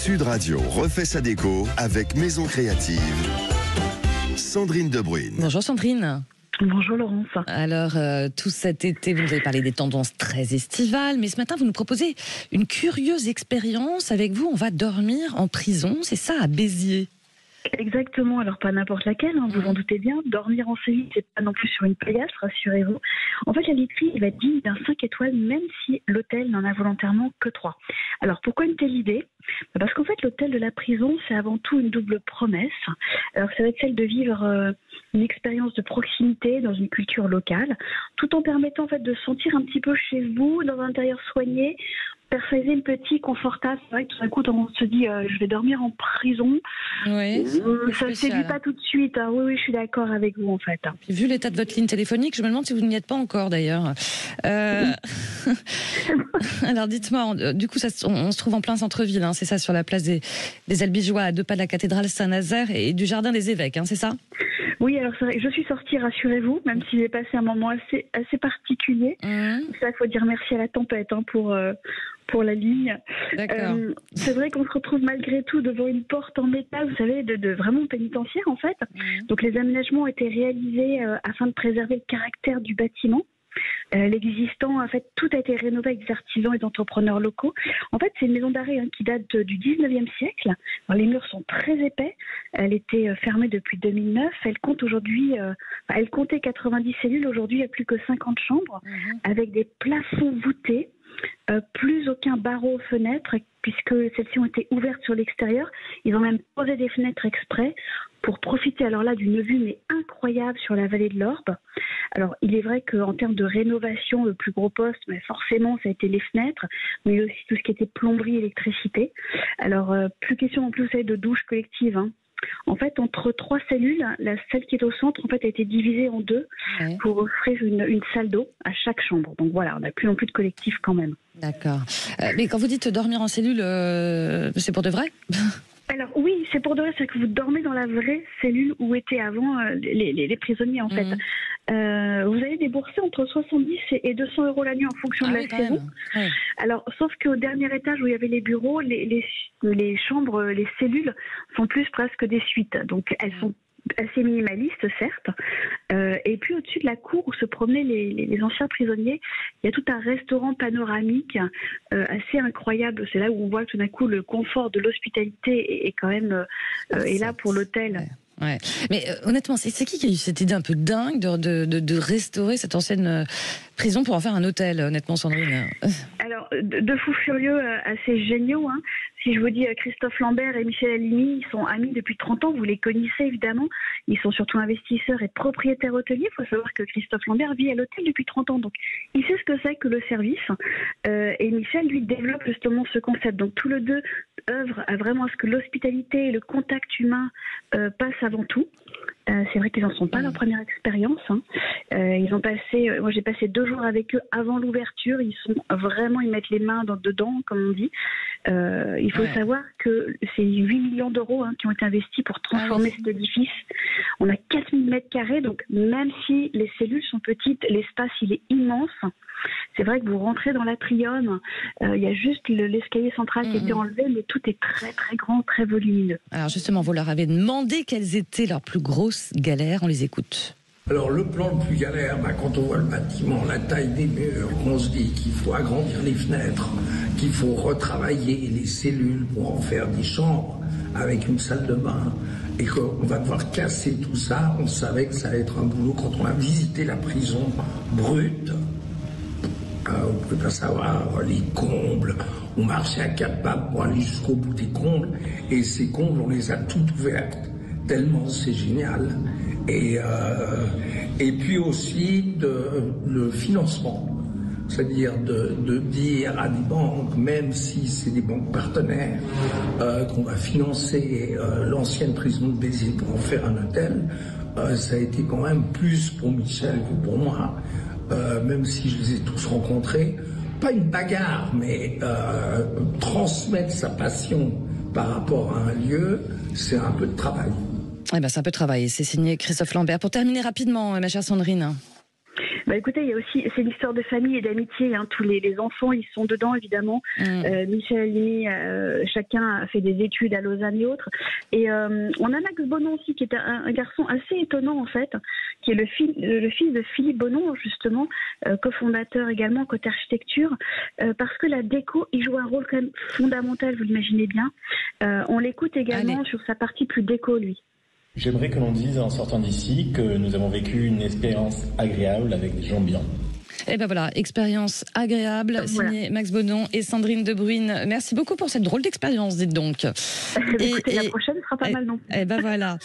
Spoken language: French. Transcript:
Sud Radio refait sa déco avec Maison Créative. Sandrine Debruyne. Bonjour Sandrine. Bonjour Laurence. Alors, tout cet été, vous nous avez parlé des tendances très estivales, mais ce matin, vous nous proposez une curieuse expérience. Avec vous, on va dormir en prison, c'est ça, à Béziers. Exactement, alors pas n'importe laquelle, vous en doutez bien. Dormir en cellule, c'est pas non plus sur une paillasse, rassurez-vous. En fait, la literie va être digne d'un 5 étoiles, même si l'hôtel n'en a volontairement que 3. Alors, pourquoi une telle idée ? Parce qu'en fait, l'hôtel de la prison, c'est avant tout une double promesse. Alors, ça va être celle de vivre une expérience de proximité dans une culture locale, tout en permettant en fait de se sentir un petit peu chez vous, dans un intérieur soigné, personnalisé, petit, confortable. C'est vrai que tout d'un coup, on se dit je vais dormir en prison. Oui, ça ne séduit pas tout de suite. Hein. Oui, je suis d'accord avec vous en fait. Puis, vu l'état de votre ligne téléphonique, je me demande si vous n'y êtes pas encore d'ailleurs. Alors dites-moi, du coup, on se trouve en plein centre-ville, hein, c'est ça, sur la place des Albigeois, à 2 pas de la cathédrale Saint-Nazaire et du jardin des évêques, hein, c'est ça ? Oui, alors c'est vrai, je suis sortie, rassurez-vous, même si j'ai passé un moment assez particulier. Ça, il faut dire merci à la tempête pour la ligne. D'accord. C'est vrai qu'on se retrouve malgré tout devant une porte en métal, vous savez, de vraiment pénitentiaire en fait. Donc les aménagements ont été réalisés afin de préserver le caractère du bâtiment. L'existant, en fait, tout a été rénové avec des artisans et des entrepreneurs locaux. En fait, c'est une maison d'arrêt qui date du 19e siècle. Alors, les murs sont très épais. Elle était fermée depuis 2009. Elle compte aujourd'hui, elle comptait 90 cellules. Aujourd'hui, il n'y a plus que 50 chambres avec des plafonds voûtés. Plus aucun barreau aux fenêtres puisque celles-ci ont été ouvertes sur l'extérieur. Ils ont même posé des fenêtres exprès pour profiter alors là d'une vue mais incroyable sur la vallée de l'Orbe. Alors il est vrai qu'en termes de rénovation, le plus gros poste, mais forcément ça a été les fenêtres, mais aussi tout ce qui était plomberie, électricité. Alors plus question en plus de douche collective. Hein. En fait, entre 3 cellules, celle qui est au centre en fait, a été divisée en 2 pour offrir une salle d'eau à chaque chambre. Donc voilà, on n'a plus non plus de collectif quand même. D'accord. Mais quand vous dites dormir en cellule, c'est pour de vrai ? Alors oui, c'est pour de vrai, c'est que vous dormez dans la vraie cellule où étaient avant les prisonniers en fait. Vous allez débourser entre 70 et 200 euros la nuit en fonction de la saison. Ouais. Alors, sauf qu'au dernier étage où il y avait les bureaux, les chambres, les cellules sont plus presque des suites. Donc elles sont assez minimalistes, certes. Et puis au-dessus de la cour où se promenaient les anciens prisonniers, il y a tout un restaurant panoramique assez incroyable. C'est là où on voit tout d'un coup le confort de l'hospitalité est quand même est là pour l'hôtel. Ouais. Mais honnêtement, c'est qui a eu cette idée un peu dingue de restaurer cette ancienne prison pour en faire un hôtel, honnêtement, Sandrine? Alors, deux fous furieux assez géniaux. Hein. Si je vous dis Christophe Lambert et Michel Halimi, ils sont amis depuis 30 ans, vous les connaissez évidemment. Ils sont surtout investisseurs et propriétaires hôteliers. Il faut savoir que Christophe Lambert vit à l'hôtel depuis 30 ans, donc il sait ce que c'est que le service. Et Michel, lui, développe justement ce concept. Donc, tous les deux œuvrent à vraiment à ce que l'hospitalité et le contact humain passent avant tout. C'est vrai qu'ils n'en sont pas leur première expérience. Hein. Ils ont passé, moi j'ai passé 2 jours avec eux avant l'ouverture. Ils mettent les mains dedans, comme on dit. Il faut savoir que c'est 8 millions d'euros qui ont été investis pour transformer cet édifice. On a 4000 mètres carrés, donc même si les cellules sont petites, l'espace il est immense. C'est vrai que vous rentrez dans l'atrium, il y a juste l'escalier central qui a été enlevé, mais tout est très très grand, très volumineux. Alors justement, vous leur avez demandé quelles étaient leurs plus grosses galères, on les écoute. Alors le plan le plus galère, quand on voit le bâtiment, la taille des murs, qu'on se dit qu'il faut agrandir les fenêtres, qu'il faut retravailler les cellules pour en faire des chambres avec une salle de bain, et qu'on va devoir casser tout ça, on savait que ça allait être un boulot. Quand on a visité la prison brute, on ne pouvait pas savoir les combles, on marchait à 4 pattes pour aller jusqu'au bout des combles, et ces combles on les a toutes ouvertes, tellement c'est génial. Et puis aussi le financement, c'est-à-dire de dire à des banques, même si c'est des banques partenaires, qu'on va financer l'ancienne prison de Béziers pour en faire un hôtel, ça a été quand même plus pour Michel que pour moi, même si je les ai tous rencontrés, pas une bagarre, mais transmettre sa passion par rapport à un lieu, c'est un peu de travail. Eh ben, c'est un peu de travail. C'est signé Christophe Lambert. Pour terminer rapidement, ma chère Sandrine. Bah écoutez, il y a aussi, c'est l'histoire de famille et d'amitié. Hein. Tous les enfants, ils sont dedans évidemment. Michel Halimi, chacun a fait des études à Lausanne et autres. Et on a Max Bonon aussi, qui est un garçon assez étonnant en fait, qui est le fils de Philippe Bonon justement, cofondateur également côté architecture, parce que la déco, il joue un rôle quand même fondamental, vous l'imaginez bien. On l'écoute également sur sa partie plus déco lui. J'aimerais que l'on dise en sortant d'ici que nous avons vécu une expérience agréable avec des gens bien. Et ben voilà, expérience agréable, signé Max Bonon et Sandrine Debruyne. Merci beaucoup pour cette drôle d'expérience, dites donc. Écoutez, la prochaine sera pas mal non. Et ben voilà.